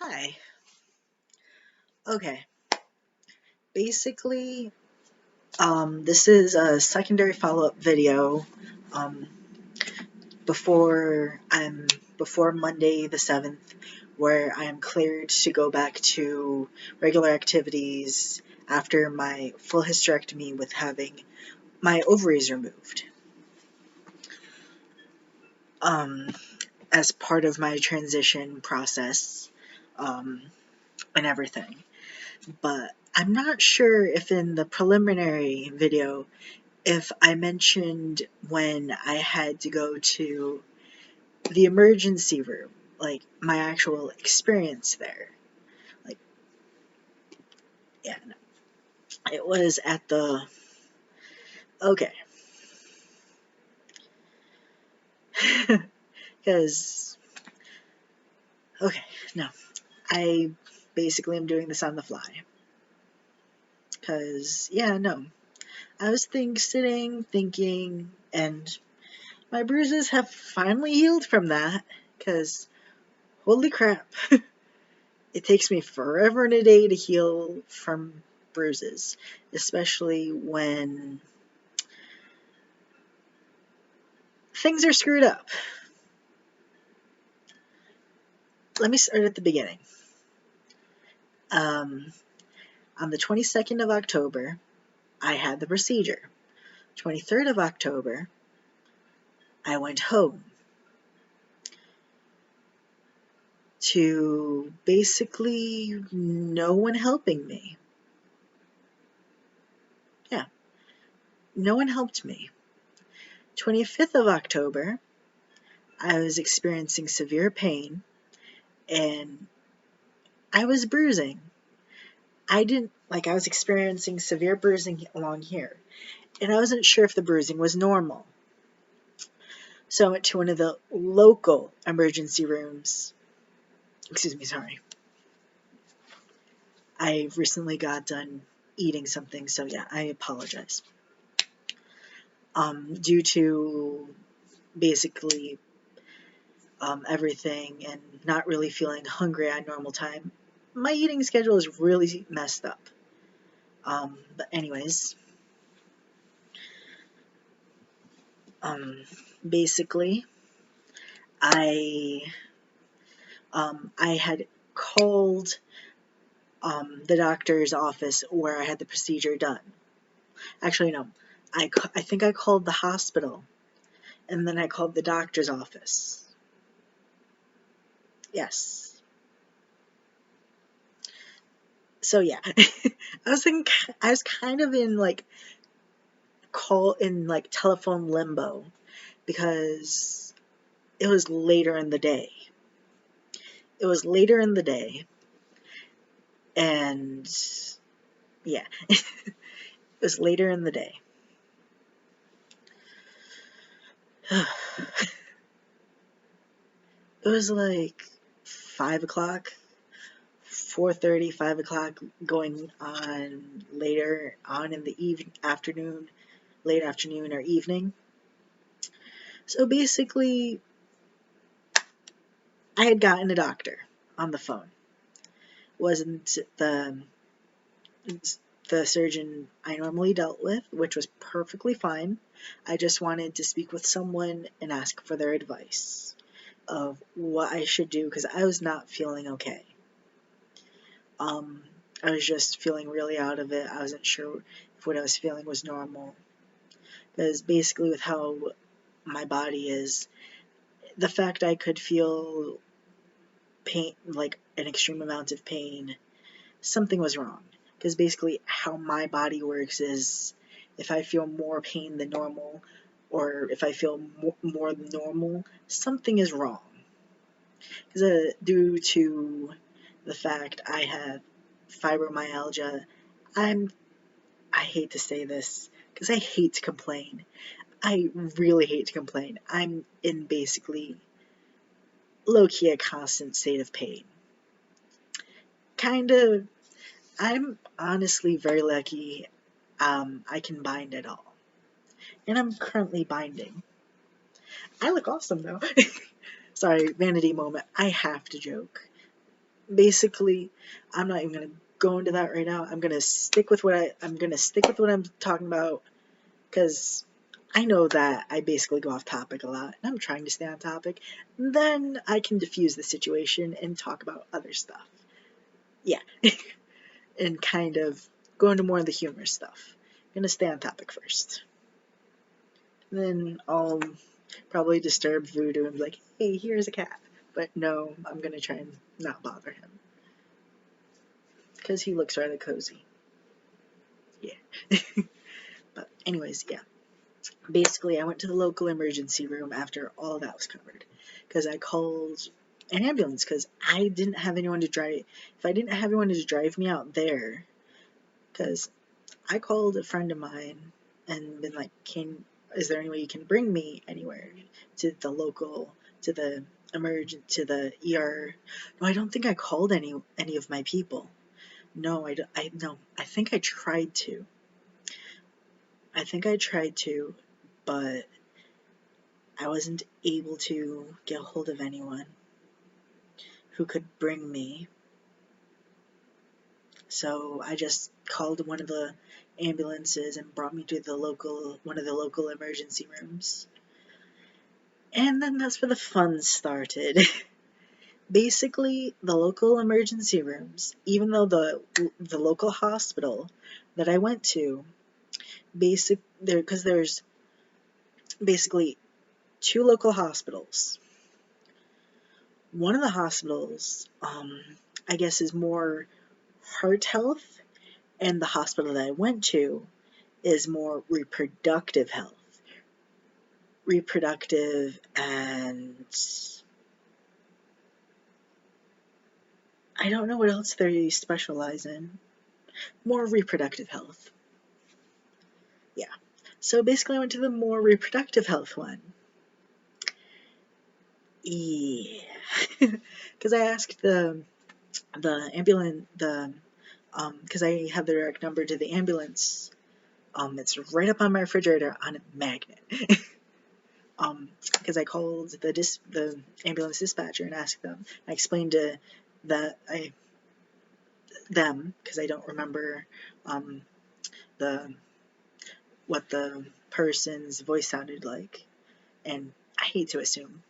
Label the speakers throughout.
Speaker 1: Hi. Okay. Basically, this is a secondary follow-up video um, before Monday the 7th, where I am cleared to go back to regular activities after my full hysterectomy with having my ovaries removed. Um, as part of my transition process and everything. But I'm not sure if in the preliminary video if I mentioned when I had to go to the emergency room, like my actual experience there. Like, yeah, no. It was at the. Okay. Because, okay, no. I basically am doing this on the fly. Because, yeah, no. I was sitting, thinking, and my bruises have finally healed from that. Because, holy crap. It takes me forever and a day to heal from bruises, especially when things are screwed up. Let me start at the beginning. On the 22nd of October, I had the procedure. 23rd of October, I went home to basically no one helping me. Yeah, no one helped me. 25th of October, I was experiencing severe pain and I was bruising. I was experiencing severe bruising along here, and I wasn't sure if the bruising was normal. So I went to one of the local emergency rooms. Excuse me, sorry. I recently got done eating something, so yeah, I apologize. Due to basically everything and not really feeling hungry at normal time, my eating schedule is really messed up. But anyways, basically, I had called the doctor's office where I had the procedure done. Actually, no, I think I called the hospital, and then I called the doctor's office. Yes. So yeah, I was kind of in telephone limbo because it was later in the day. It was later in the day, and yeah, it was later in the day. It was like 5 o'clock, 4:30, 5 o'clock, going on later on in the afternoon, late afternoon or evening. So basically, I had gotten a doctor on the phone. Wasn't the surgeon I normally dealt with, which was perfectly fine. I just wanted to speak with someone and ask for their advice of what I should do because I was not feeling okay. I was just feeling really out of it. I wasn't sure if what I was feeling was normal. Because basically, with how my body is, the fact I could feel pain, like an extreme amount of pain, something was wrong. Because basically, how my body works is if I feel more pain than normal, or if I feel more than normal, something is wrong. Due to the fact I have fibromyalgia, I hate to say this because I hate to complain. I really hate to complain. I'm in basically low-key a constant state of pain. I'm honestly very lucky I can bind at all. And I'm currently binding. I look awesome though. Sorry, vanity moment. I have to joke. basically, I'm not even gonna go into that right now. I'm gonna stick with what I'm talking about, because I know that I basically go off topic a lot, and I'm trying to stay on topic. Then I can diffuse the situation and talk about other stuff. Yeah, and kind of go into more of the humor stuff. I'm gonna stay on topic first. Then I'll probably disturb Voodoo and be like, hey, here's a cat. But no, I'm gonna try and not bother him, because he looks rather cozy. Yeah. But anyways, yeah. Basically, I went to the local emergency room after all of that was covered, because I called an ambulance, because I didn't have anyone to drive. If I didn't have anyone to drive me out there, because I called a friend of mine and been like, is there any way you can bring me anywhere to the local, to the to the ER? No, I don't think I called any of my people. No, no, I think I tried to. But I wasn't able to get a hold of anyone who could bring me. So I just called one of the ambulances and brought me to one of the local emergency rooms. And then that's where the fun started. Basically, the local emergency rooms, even though the local hospital that I went to, because there's basically two local hospitals. One of the hospitals, I guess, is more heart health, and the hospital that I went to is more reproductive health. Reproductive, and I don't know what else they specialize in. More reproductive health. Yeah. So basically I went to the more reproductive health one. Yeah. Because I asked the ambulance, because I have the direct number to the ambulance. It's right up on my refrigerator on a magnet. Because I called the ambulance dispatcher and asked them. I explained to them, because I don't remember the what the person's voice sounded like, and I hate to assume,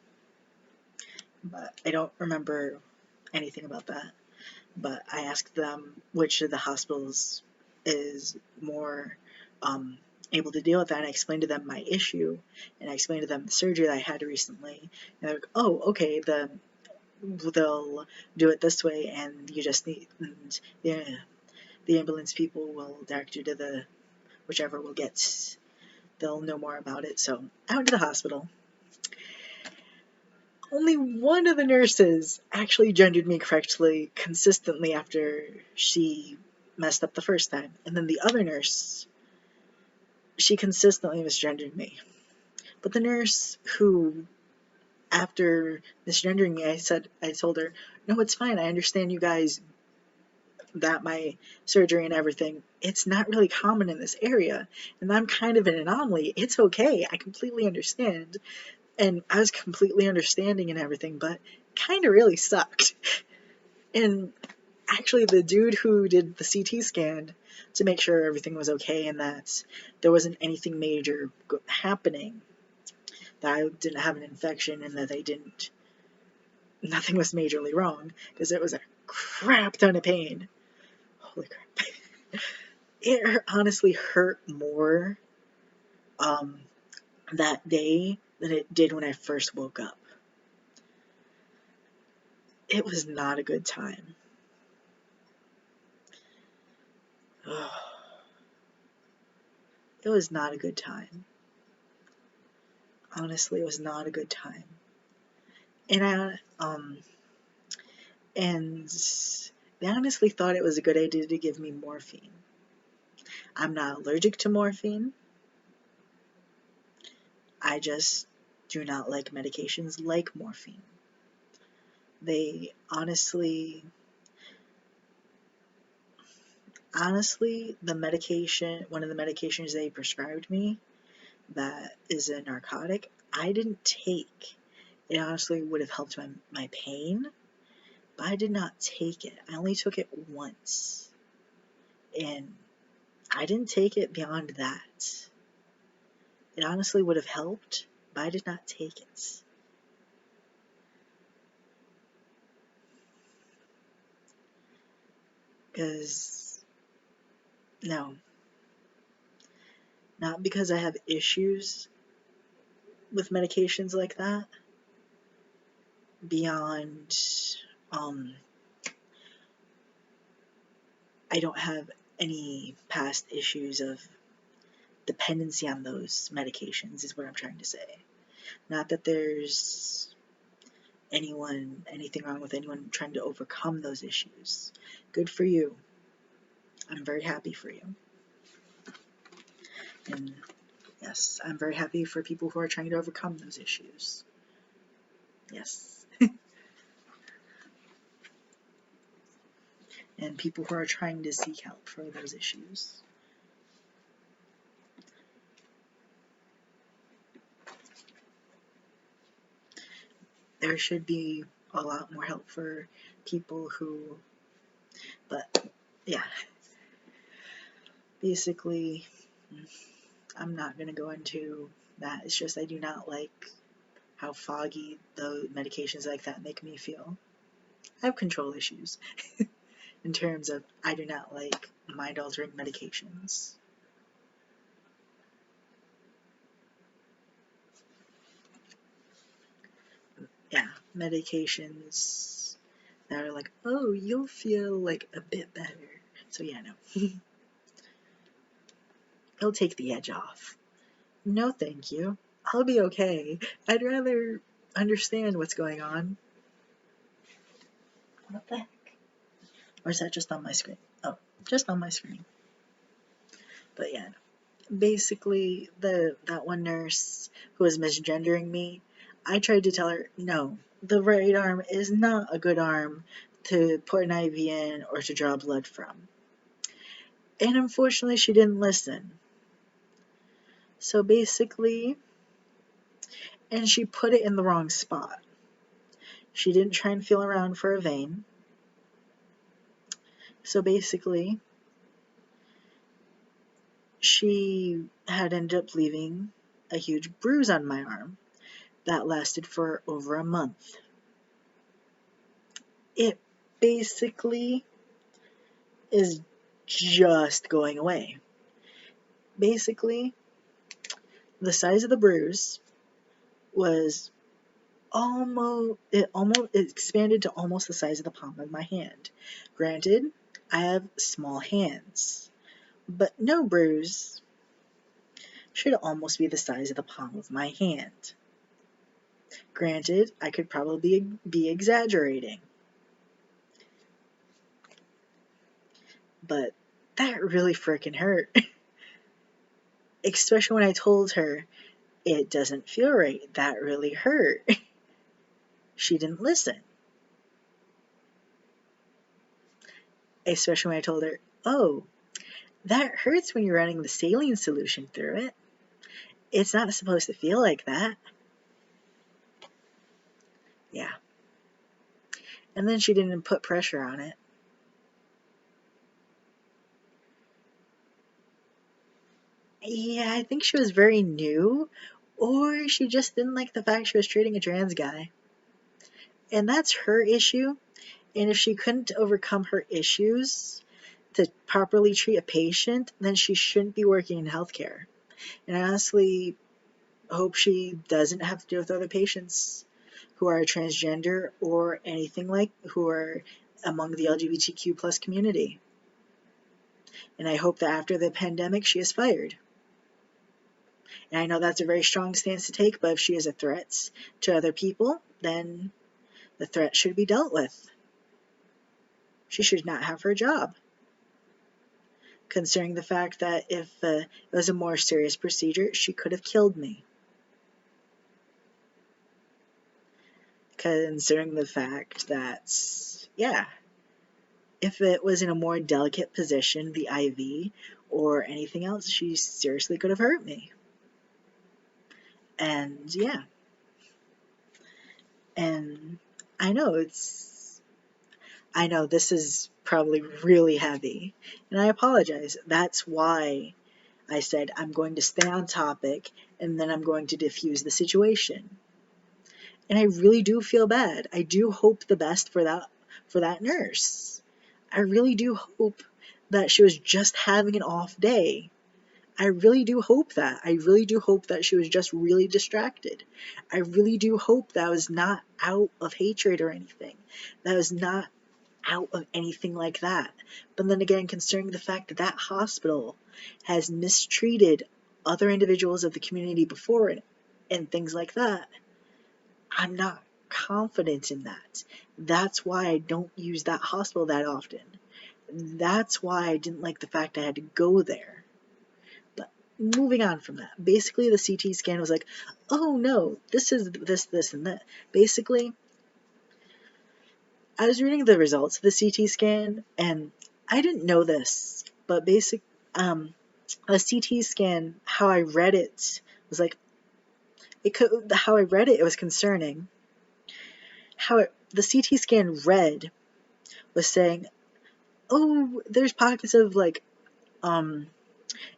Speaker 1: but I don't remember anything about that. But I asked them which of the hospitals is more able to deal with that, and I explained to them my issue, and I explained to them the surgery that I had recently, and they're like, oh, okay, they'll do it this way, and you just need, and the ambulance people will direct you to the whichever will get, they'll know more about it. So I went to the hospital. Only one of the nurses actually gendered me correctly consistently after she messed up the first time. And then the other nurse, she consistently misgendered me. But the nurse who, after misgendering me, I told her, no, it's fine. I understand you guys, that my surgery and everything, it's not really common in this area. And I'm kind of an anomaly. It's okay. I completely understand. And I was completely understanding and everything, but kind of really sucked. And actually, the dude who did the CT scan to make sure everything was okay and that there wasn't anything major happening, that I didn't have an infection and that nothing was majorly wrong, because it was a crap ton of pain. Holy crap. It honestly hurt more that day than it did when I first woke up. It was not a good time. It was not a good time. Honestly, it was not a good time. And they honestly thought it was a good idea to give me morphine. I'm not allergic to morphine. I just do not like medications like morphine. They honestly, one of the medications they prescribed me that is a narcotic, I didn't take. It honestly would have helped my pain, but I did not take it. I only took it once. And I didn't take it beyond that. It honestly would have helped, but I did not take it. Because, no. Not because I have issues with medications like that. Beyond, I don't have any past issues of dependency on those medications, is what I'm trying to say. Not that there's anything wrong with anyone trying to overcome those issues. Good for you. I'm very happy for you. And yes, I'm very happy for people who are trying to overcome those issues. Yes. And people who are trying to seek help for those issues. There should be a lot more help for people who, but yeah. Basically, I'm not going to go into that. It's just I do not like how foggy the medications like that make me feel. I have control issues in terms of I do not like mind-altering medications. Yeah, medications that are like, oh, you'll feel like a bit better. So yeah, no. It'll take the edge off. No, thank you. I'll be okay. I'd rather understand what's going on. What the heck? Or is that just on my screen? Oh, just on my screen. But yeah, basically, that one nurse who was misgendering me, I tried to tell her, no, the right arm is not a good arm to put an IV in or to draw blood from. And unfortunately, she didn't listen. So basically, and she put it in the wrong spot. She didn't try and feel around for a vein. So basically, she had ended up leaving a huge bruise on my arm that lasted for over a month. It basically is just going away. Basically, the size of the bruise was it expanded to almost the size of the palm of my hand. Granted, I have small hands, but no bruise should almost be the size of the palm of my hand. Granted, I could probably be exaggerating, but that really freaking hurt. Especially when I told her, it doesn't feel right, that really hurt. She didn't listen. Especially when I told her, oh, that hurts when you're running the saline solution through it. It's not supposed to feel like that. Yeah. And then she didn't put pressure on it. Yeah, I think she was very new, or she just didn't like the fact she was treating a trans guy. And that's her issue. And if she couldn't overcome her issues to properly treat a patient, then she shouldn't be working in healthcare. And I honestly hope she doesn't have to deal with other patients who are transgender or anything like who are among the LGBTQ plus community. And I hope that after the pandemic she is fired. And I know that's a very strong stance to take, but if she is a threat to other people, then the threat should be dealt with. She should not have her job. Considering the fact that if it was a more serious procedure, she could have killed me. Considering the fact that, yeah, if it was in a more delicate position, the IV or anything else, she seriously could have hurt me. And yeah. And I know it's I know this is probably really heavy, and I apologize. That's why I said I'm going to stay on topic and then I'm going to diffuse the situation. And I really do feel bad. I do hope the best for that nurse. I really do hope that she was just having an off day. I really do hope that. I really do hope that she was just really distracted. I really do hope that was not out of hatred or anything. That was not out of anything like that. But then again, considering the fact that that hospital has mistreated other individuals of the community before and things like that, I'm not confident in that. That's why I don't use that hospital that often. That's why I didn't like the fact I had to go there. But moving on from that, basically the CT scan was like, oh no, this is this, and that. Basically, I was reading the results of the CT scan, and I didn't know this, but a CT scan, how I read it was like, how I read it, it was concerning. The CT scan read was saying, oh, there's pockets of like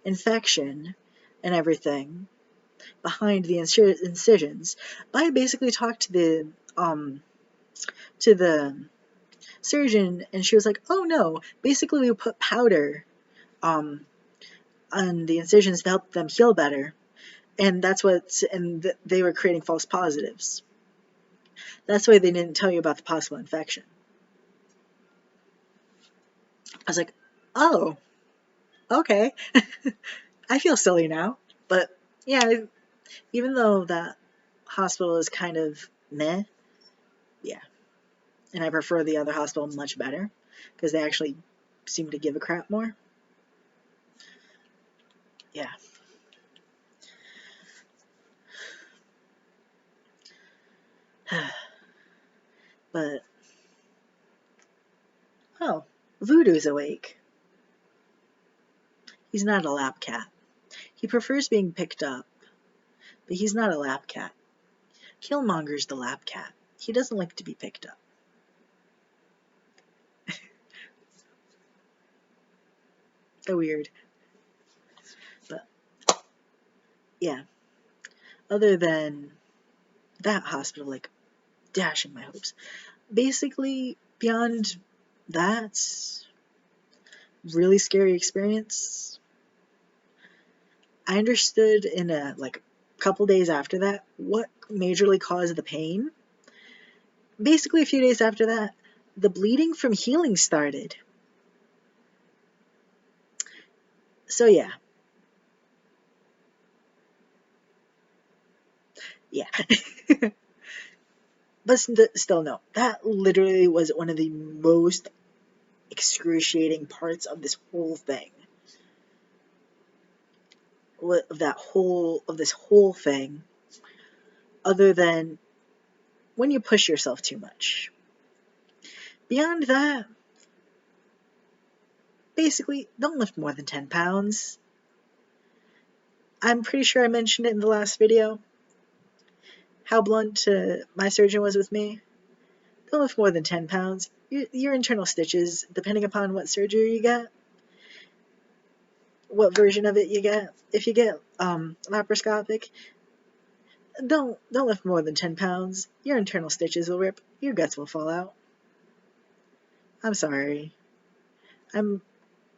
Speaker 1: infection and everything behind the incisions. But I basically talked to the surgeon, and she was like, oh no, basically we put powder on the incisions to help them heal better, and they were creating false positives. That's why they didn't tell you about the possible infection. I was like, oh, okay. I feel silly now, but yeah, even though that hospital is kind of meh, yeah, and I prefer the other hospital much better because they actually seem to give a crap more. Yeah. But, oh, Voodoo's awake. He's not a lap cat. He prefers being picked up, but he's not a lap cat. Killmonger's the lap cat. He doesn't like to be picked up. So weird. But, yeah. Other than that hospital, like, dashing my hopes. Basically, beyond that really scary experience, I understood in a couple days after that what majorly caused the pain. Basically, a few days after that, the bleeding from healing started. So yeah. Yeah. But still, no. That literally was one of the most excruciating parts of this whole thing. Of this whole thing, other than when you push yourself too much. Beyond that, basically, don't lift more than 10 pounds. I'm pretty sure I mentioned it in the last video, how blunt my surgeon was with me. Don't lift more than 10 pounds. Your internal stitches, depending upon what surgery you get, what version of it you get. If you get laparoscopic, don't lift more than 10 pounds. Your internal stitches will rip. Your guts will fall out. I'm sorry. I'm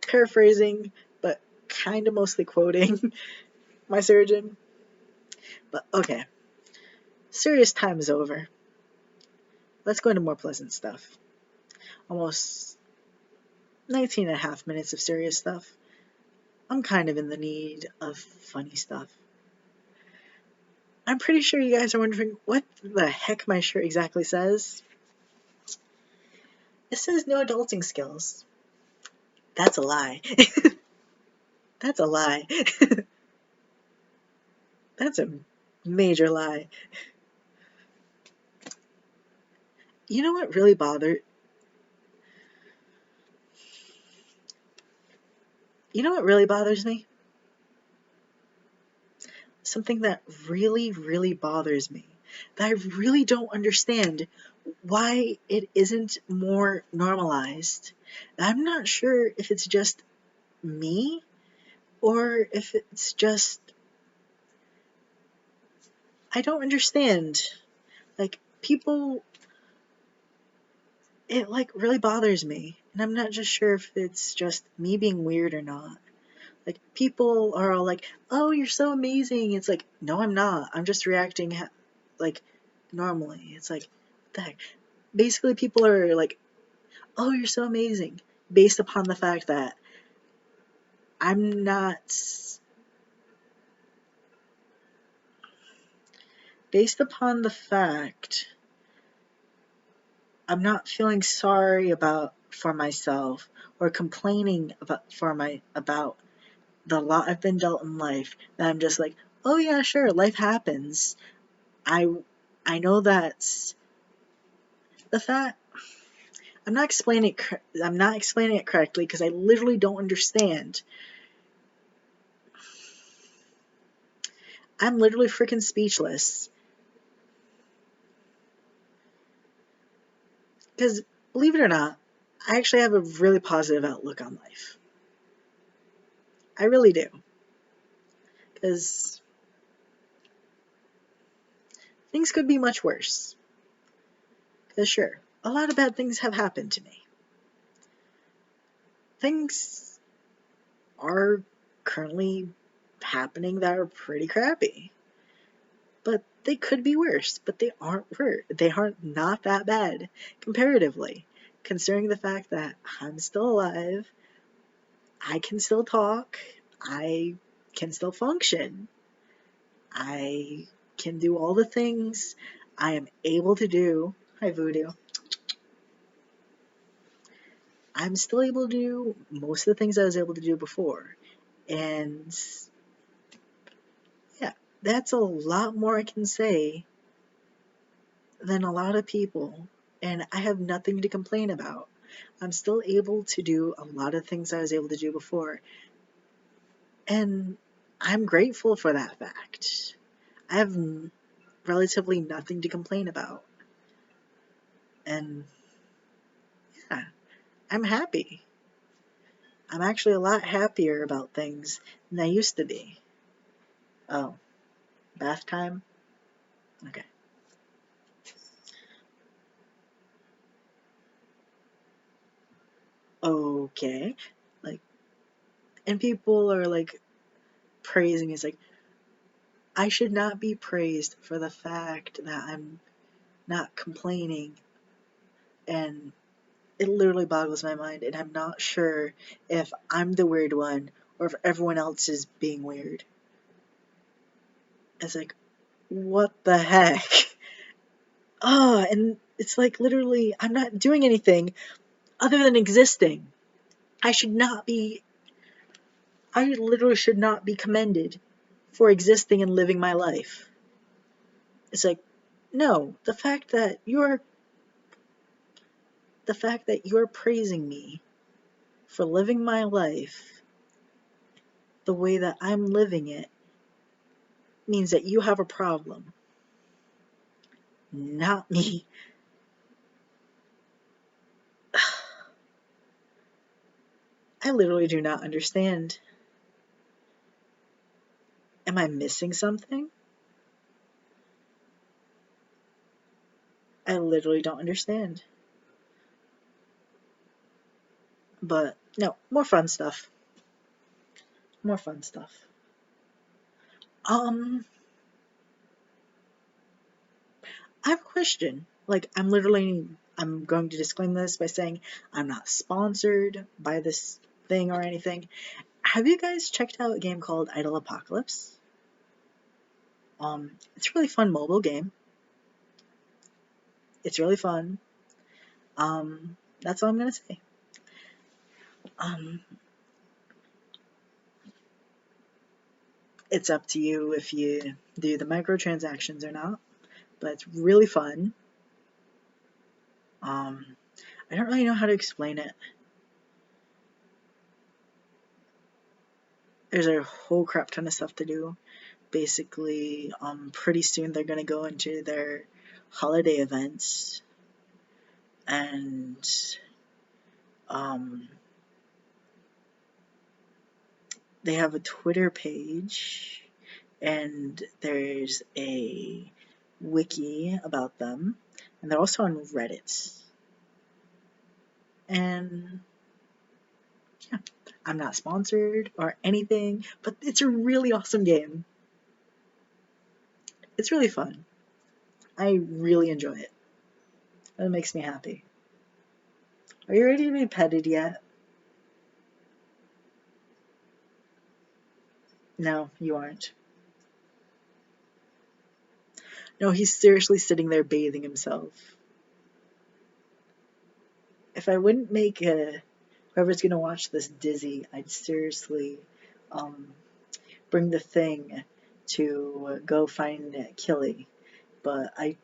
Speaker 1: paraphrasing, but kind of mostly quoting my surgeon. But okay. Serious time is over. Let's go into more pleasant stuff. Almost 19 and a half minutes of serious stuff. I'm kind of in the need of funny stuff. I'm pretty sure you guys are wondering what the heck my shirt exactly says. It says no adulting skills. That's a lie. That's a lie. That's a major lie. You know what really bothers me? Something that really, really bothers me. That I really don't understand why it isn't more normalized. I'm not sure if it's just me or if it's just, I don't understand. Like, people, it like really bothers me. And I'm not just sure if it's just me being weird or not. Like, people are all like, oh, you're so amazing. It's like, no, I'm not. I'm just reacting like normally. It's like, what the heck? Basically, people are like, oh, you're so amazing, based upon the fact that I'm not, based upon the fact I'm not feeling sorry about for myself or complaining about the lot I've been dealt in life, that I'm just like, oh yeah, sure, life happens. I I know that's the fact. I'm not explaining it correctly because I literally don't understand. I'm literally freaking speechless. Because believe it or not, I actually have a really positive outlook on life. I really do. Because things could be much worse. Because sure, a lot of bad things have happened to me. Things are currently happening that are pretty crappy. But they could be worse, but they aren't worse. They aren't not that bad comparatively, considering the fact that I'm still alive, I can still talk, I can still function, I can do all the things I am able to do. Hi, Voodoo. I'm still able to do most of the things I was able to do before. And yeah, that's a lot more I can say than a lot of people. And I have nothing to complain about. I'm still able to do a lot of things I was able to do before. And I'm grateful for that fact. I have relatively nothing to complain about. And yeah, I'm happy. I'm actually a lot happier about things than I used to be. Oh, bath time? Okay. Okay. Like, and people are like praising me. It's like, I should not be praised for the fact that I'm not complaining. And it literally boggles my mind. And I'm not sure if I'm the weird one or if everyone else is being weird. It's like, what the heck? And it's like literally, I'm not doing anything other than existing. I should not be, I literally should not be commended for existing and living my life. It's like, no, the fact that you're praising me for living my life the way that I'm living it means that you have a problem, not me. I literally do not understand. Am I missing something? I literally don't understand. But no, more fun stuff. More fun stuff. Um, I have a question. Like, I'm going to disclaim this by saying I'm not sponsored by this thing or anything. Have you guys checked out a game called Idle Apocalypse? It's a really fun mobile game. It's really fun. That's all I'm gonna say. Um, it's up to you if you do the microtransactions or not, but it's really fun. Um, I don't really know how to explain it. There's a whole crap ton of stuff to do. Basically, pretty soon they're gonna go into their holiday events. and they have a Twitter page, and there's a wiki about them, and they're also on Reddit. And yeah, I'm not sponsored or anything, but it's a really awesome game. It's really fun. I really enjoy it. It makes me happy. Are you ready to be petted yet? No, you aren't. No, he's seriously sitting there bathing himself. If I wouldn't make whoever's gonna watch this dizzy, I'd seriously bring the thing to go find Killy. But I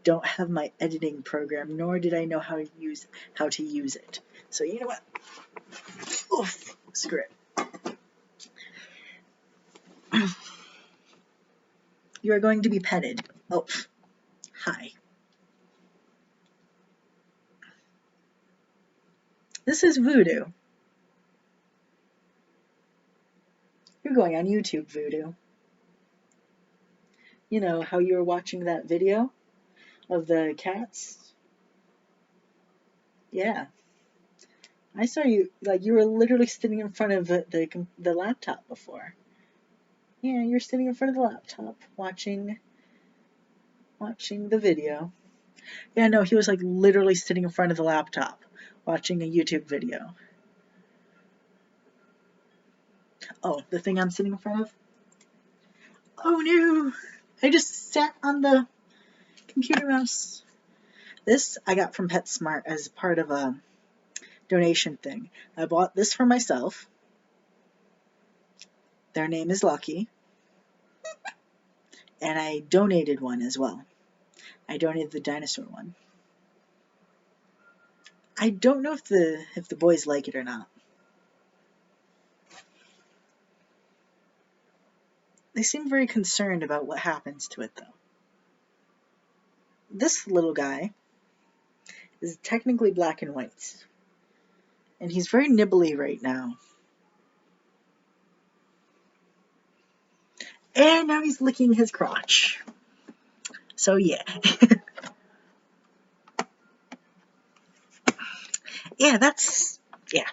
Speaker 1: don't have my editing program, nor did I know how to use it. So you know what? Oof, screw it. You are going to be petted. Oh, hi. This is Voodoo. You're going on YouTube, Voodoo. You know how you were watching that video of the cats? Yeah. I saw you, like, you were literally sitting in front of the laptop before. Yeah, you're sitting in front of the laptop watching the video. Yeah, no, he was like literally sitting in front of the laptop watching a YouTube video. Oh, the thing I'm sitting in front of? Oh no! I just sat on the computer mouse. This I got from PetSmart as part of a donation thing. I bought this for myself. Their name is Lucky. And I donated one as well. I donated the dinosaur one. I don't know if the boys like it or not. They seem very concerned about what happens to it, though. This little guy is technically black and white. And he's very nibbly right now. And now he's licking his crotch. So yeah. Yeah.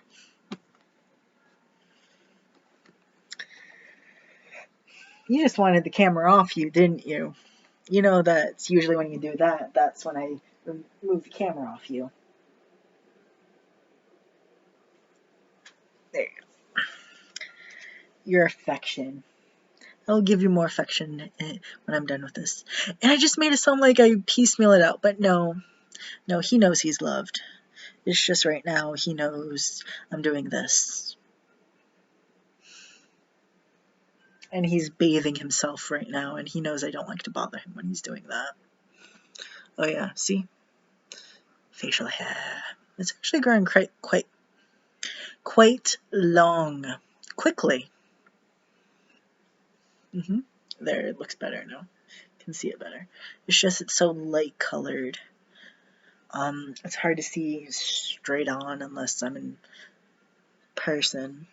Speaker 1: You just wanted the camera off you, didn't you? You know that's usually when you do that, that's when I remove the camera off you. There you go. Your affection. I'll give you more affection when I'm done with this. And I just made it sound like I piecemeal it out, but no, he knows he's loved. It's just right now he knows I'm doing this. And he's bathing himself right now, and he knows I don't like to bother him when he's doing that. Oh yeah, see? Facial hair. It's actually growing quite long. Quickly. There, it looks better now. You can see it better. It's just it's so light colored. It's hard to see straight on unless I'm in person.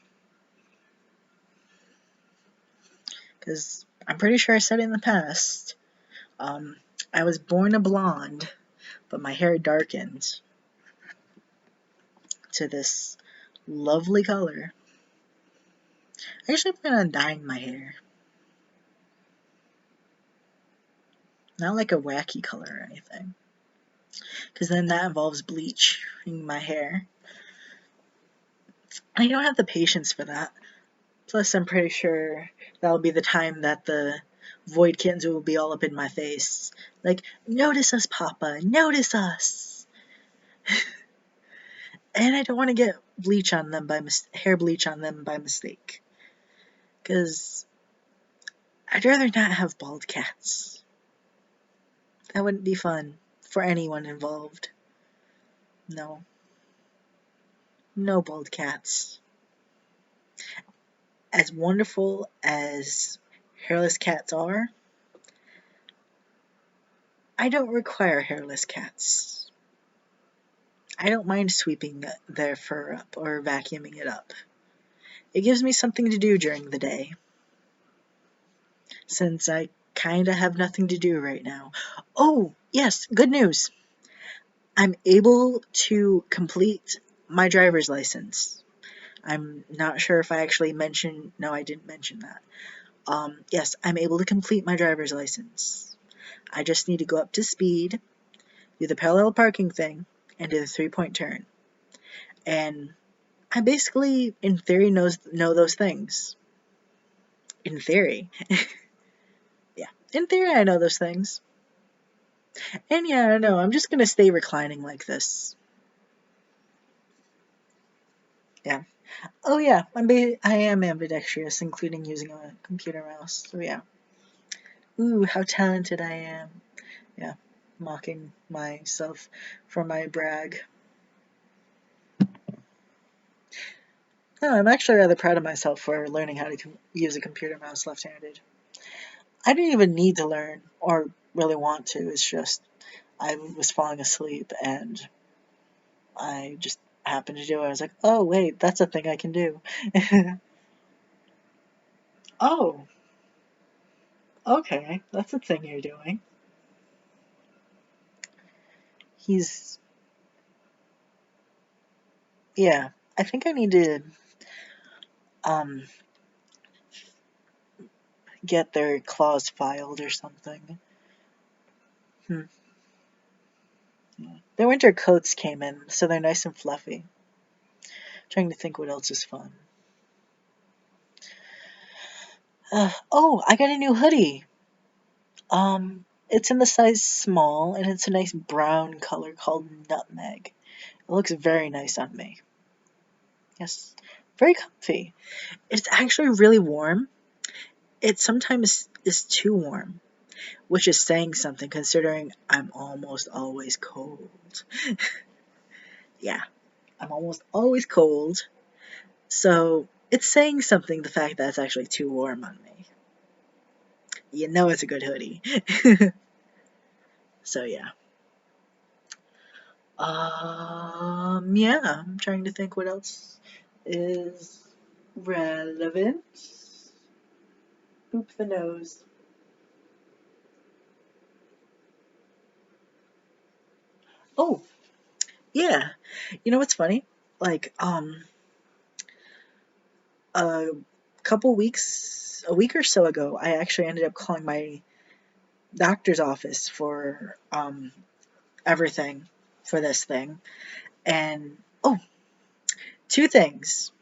Speaker 1: Because I'm pretty sure I said it in the past. I was born a blonde, but my hair darkened to this lovely color. I actually plan on dyeing my hair. Not like a wacky color or anything. Because then that involves bleaching my hair. I don't have the patience for that. Plus, I'm pretty sure that'll be the time that the void kittens will be all up in my face. Like, notice us, Papa, notice us. And I don't want to get bleach on them hair bleach on them by mistake. Because I'd rather not have bald cats. That wouldn't be fun for anyone involved. No. No bald cats. As wonderful as hairless cats are, I don't require hairless cats. I don't mind sweeping their fur up or vacuuming it up. It gives me something to do during the day, since I kinda have nothing to do right now. Oh, yes, good news. I'm able to complete my driver's license. I'm not sure if I actually mentioned, no, I didn't mention that. Yes, I'm able to complete my driver's license. I just need to go up to speed, do the parallel parking thing, and do the 3-point turn. And I basically, in theory, know those things. In theory. Yeah, in theory, I know those things. And yeah, I know, I'm just gonna stay reclining like this. Yeah. Oh yeah, I am ambidextrous, including using a computer mouse. So yeah. Ooh, how talented I am. Yeah, mocking myself for my brag. No, I'm actually rather proud of myself for learning how to use a computer mouse left-handed. I didn't even need to learn or really want to. It's just I was falling asleep and I just happened to do it. I was like, oh wait, that's a thing I can do. Oh, okay, that's a thing you're doing. He's, yeah, I think I need to um get their claws filed or something. Hmm. Their winter coats came in, so they're nice and fluffy. Trying to think what else is fun. Oh, I got a new hoodie. It's in the size small, and it's a nice brown color called nutmeg. It looks very nice on me. Yes, very comfy. It's actually really warm. It sometimes is too warm, which is saying something considering I'm almost always cold. Yeah, I'm almost always cold. So it's saying something, the fact that it's actually too warm on me. You know it's a good hoodie. So yeah. Yeah, I'm trying to think what else is relevant. Boop the nose. Oh, yeah. You know what's funny? Like, a a week or so ago, I actually ended up calling my doctor's office for everything for this thing. And oh, two things.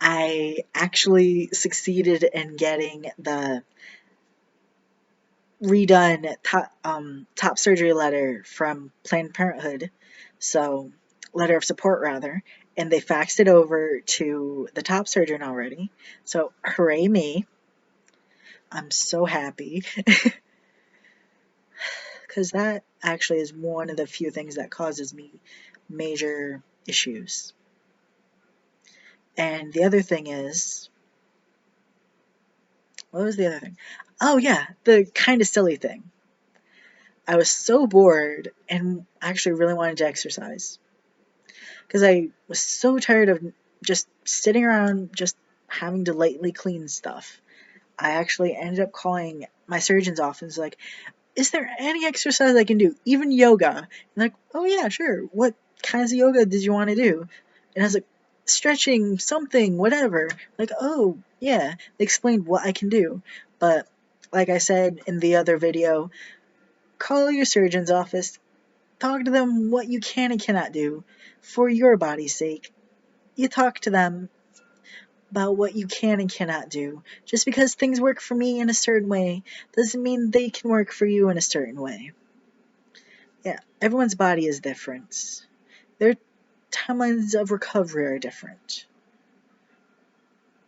Speaker 1: I actually succeeded in getting the redone top surgery letter from Planned Parenthood, so letter of support rather, and they faxed it over to the top surgeon already. So hooray me! I'm so happy because that actually is one of the few things that causes me major issues. And the other thing is, what was the other thing? Oh yeah, the kind of silly thing. I was so bored and actually really wanted to exercise because I was so tired of just sitting around just having to lightly clean stuff. I actually ended up calling my surgeon's office like, is there any exercise I can do? Even yoga. And like, oh yeah, sure. What kinds of yoga did you want to do? And I was like, stretching, something, whatever. Like, oh yeah. They explained what I can do. But like I said in the other video, call your surgeon's office. Talk to them what you can and cannot do for your body's sake. You talk to them about what you can and cannot do. Just because things work for me in a certain way doesn't mean they can work for you in a certain way. Yeah, everyone's body is different. Their timelines of recovery are different.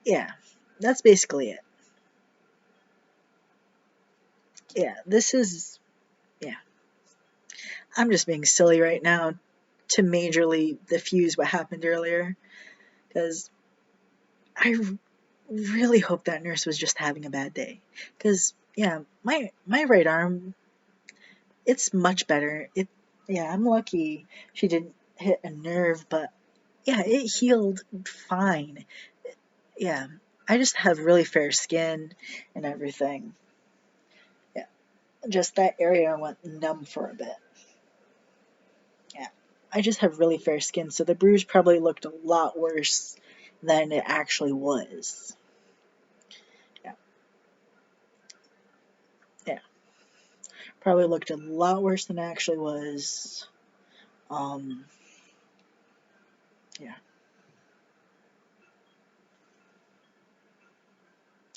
Speaker 1: Yeah, that's basically it. Yeah, this is. Yeah. I'm just being silly right now to majorly diffuse what happened earlier. Because I really hope that nurse was just having a bad day. Because, yeah, my right arm, it's much better. Yeah, I'm lucky she didn't hit a nerve, but yeah, it healed fine. Yeah, I just have really fair skin and everything. Yeah, just that area went numb for a bit. Yeah, I just have really fair skin, so the bruise probably looked a lot worse than it actually was. Yeah, yeah, probably looked a lot worse than it actually was. Um, yeah,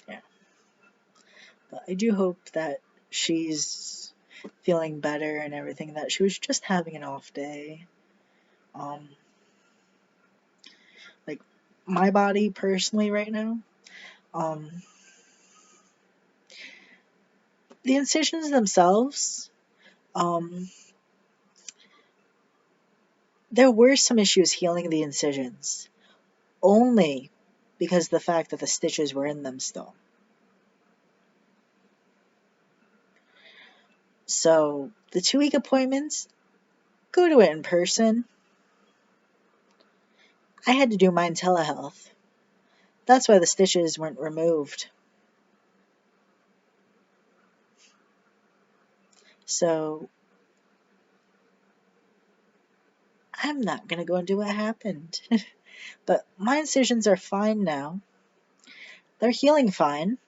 Speaker 1: yeah, but I do hope that she's feeling better and everything. That she was just having an off day. Um, like my body personally right now. Um, the incisions themselves. Um, there were some issues healing the incisions, only because of the fact that the stitches were in them still. So the 2-week appointments, go to it in person. I had to do mine telehealth. That's why the stitches weren't removed. So I'm not going to go into what happened. But my incisions are fine now. They're healing fine.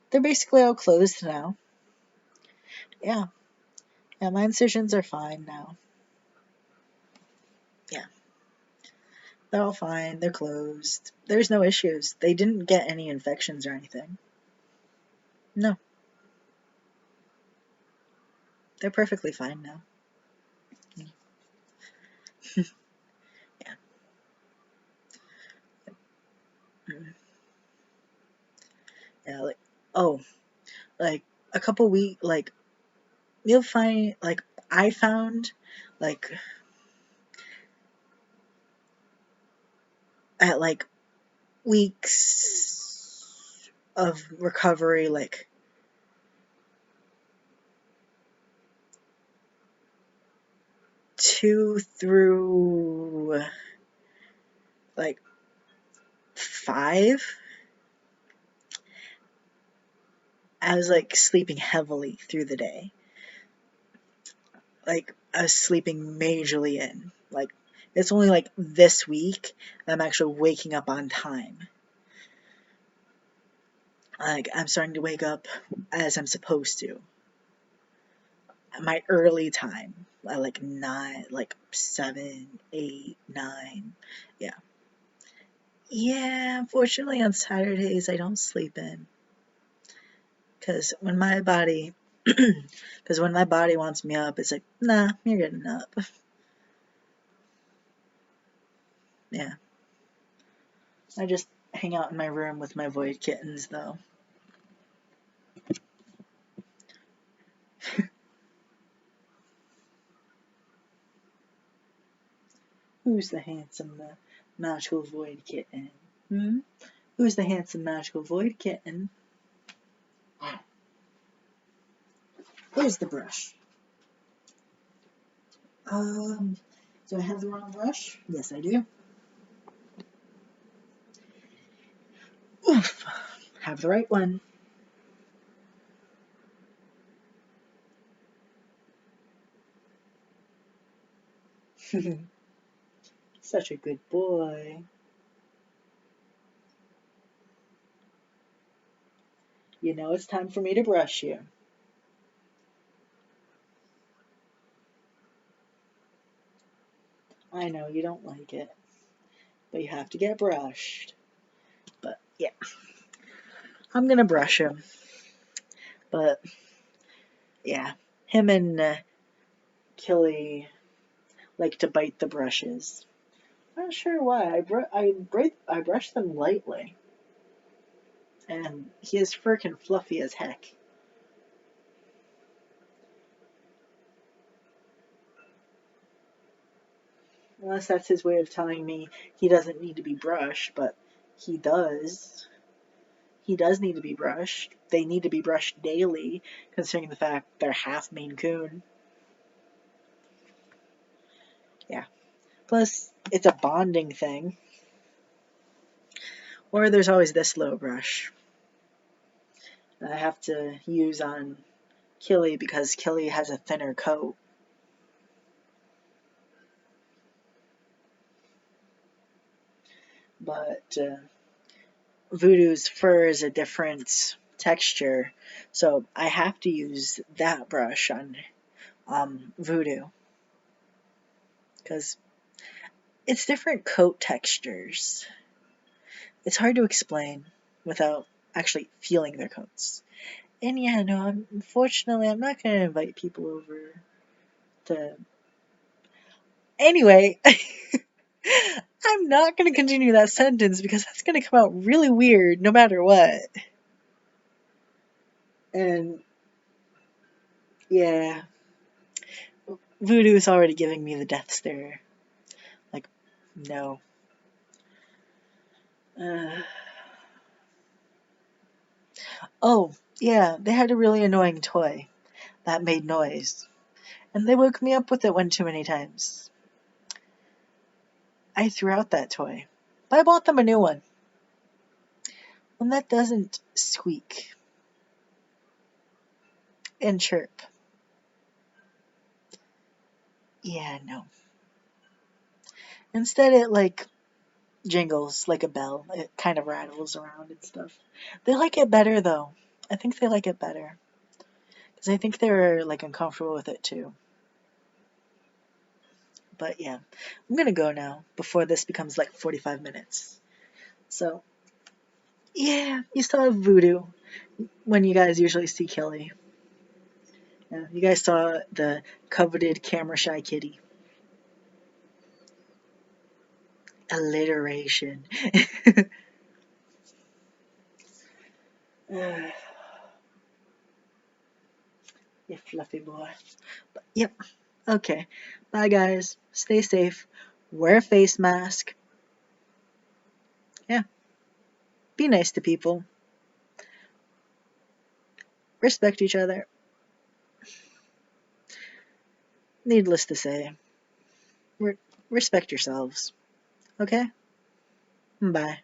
Speaker 1: They're basically all closed now. Yeah. Yeah, my incisions are fine now. Yeah. They're all fine. They're closed. There's no issues. They didn't get any infections or anything. No. They're perfectly fine now. Yeah. Mm. Yeah, like, oh, like a couple weeks, like, you'll find, like, I found, like, at, like, weeks of recovery, like, 2 through, like, 5, I was, like, sleeping heavily through the day. Like, I was sleeping majorly in. Like, it's only, like, this week that I'm actually waking up on time. Like, I'm starting to wake up as I'm supposed to. My early time, like 9, like 7, 8, 9. Yeah. Yeah, unfortunately on Saturdays I don't sleep in. Because when my body, because when my body wants me up, it's like, nah, you're getting up. Yeah. I just hang out in my room with my void kittens, though. Who's the handsome, magical void kitten? Hmm? Who's the handsome, magical void kitten? Here's the brush. Do I have the wrong brush? Yes, I do. Oof. Have the right one. Such a good boy. You know it's time for me to brush you. I know you don't like it, but you have to get brushed. But yeah, I'm gonna brush him. But yeah, him and Killy like to bite the brushes. I'm not sure why. I brush them lightly, and he is freaking fluffy as heck. Unless that's his way of telling me he doesn't need to be brushed, but he does. He does need to be brushed. They need to be brushed daily, considering the fact they're half Maine Coon. Yeah. Plus, it's a bonding thing. Or there's always this low brush that I have to use on Killy because Killy has a thinner coat. But Voodoo's fur is a different texture, so I have to use that brush on Voodoo because it's different coat textures. It's hard to explain without actually feeling their coats. And yeah, no, unfortunately, I'm not going to invite people over to. Anyway, I'm not going to continue that sentence because that's going to come out really weird no matter what. And yeah, Voodoo is already giving me the death stare. Like, no. Uh, oh, yeah, they had a really annoying toy that made noise. And they woke me up with it one too many times. I threw out that toy. But I bought them a new one. One that doesn't squeak and chirp. Yeah, no. Instead, it like jingles like a bell. It kind of rattles around and stuff. They like it better though. I think they like it better because I think they're like uncomfortable with it too. But yeah, I'm gonna go now before this becomes like 45 minutes. So yeah, you saw Voodoo when you guys usually see Kelly. Yeah, you guys saw the coveted camera shy kitty. Alliteration. You fluffy boy. But, yep. Okay. Bye, guys. Stay safe. Wear a face mask. Yeah. Be nice to people. Respect each other. Needless to say, respect yourselves. Okay? Bye.